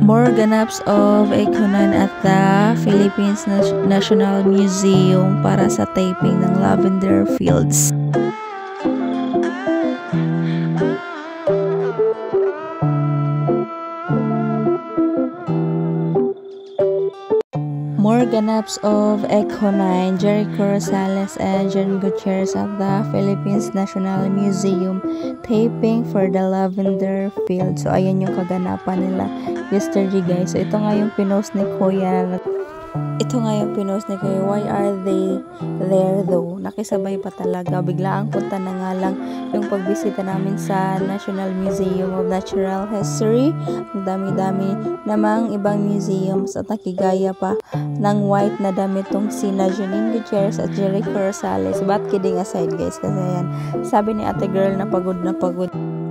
More ganaps of Econon at the Philippines National Museum para sa taping ng Lavender Fields. More ganaps of Eco9, Jericho Rosales and Jen Gutierrez at the Philippines National Museum taping for the Lavender Field. So, ayan yung kaganapan nila yesterday, guys. So, ito nga yung pinost ni Kuya. Why are they there though? Nakisabay pa talaga. Biglaang punta na nga lang yung pagbisita namin sa National Museum of Natural History. Ang dami-dami namang ibang museums at nakigaya pa ng white na damit tong sina Janine Gutierrez at Jericho Rosales. But kidding aside, guys, kasi yan, sabi ni ate girl na pagod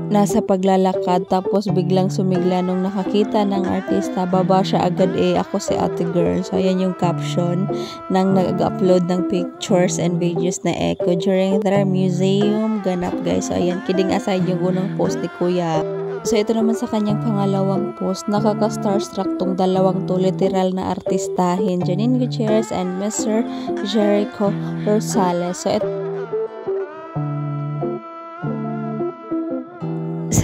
nasa paglalakad, tapos biglang sumigla nung nakakita ng artista, baba siya agad, ako si ate girl. So ayan yung caption nang nag-upload ng pictures and videos na Eco during their museum ganap, guys. So ayan, kidding aside yung unang post ni Kuya. So ito naman sa kanyang pangalawang post, nakaka-starstruck tong dalawang to literal na artistahin, Janine Gutierrez and Mr. Jericho Rosales. So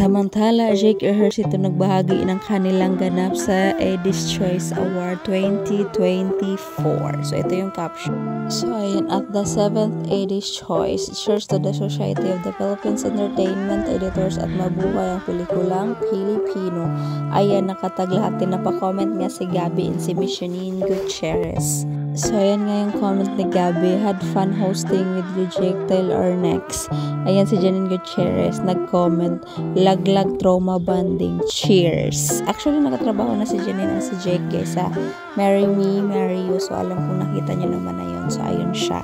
samantala, Jake Ejercito nagbahagi ng kanilang ganap sa Edis Choice Award 2024. So, ito yung caption. So, ayan, at the 7th Edis Choice, cheers to the Society of the Philippines Entertainment Editors at mabuhay ang pelikulang Pilipino. Ayan, nakatag lahat din. Napakomment nga si Gabby and si Janine Gutierrez. So, ayan nga yung comment ni Gabby. Had fun hosting with you, Jake. Till our next. Ayan si Janine Gutierrez. Nag-comment. Laglag trauma bonding. Cheers. Actually, nakatrabaho na si Janine at si Jake, guys, sa Marry Me, Marry You. So, alam kong nakita nyo naman na yun. So, ayun siya.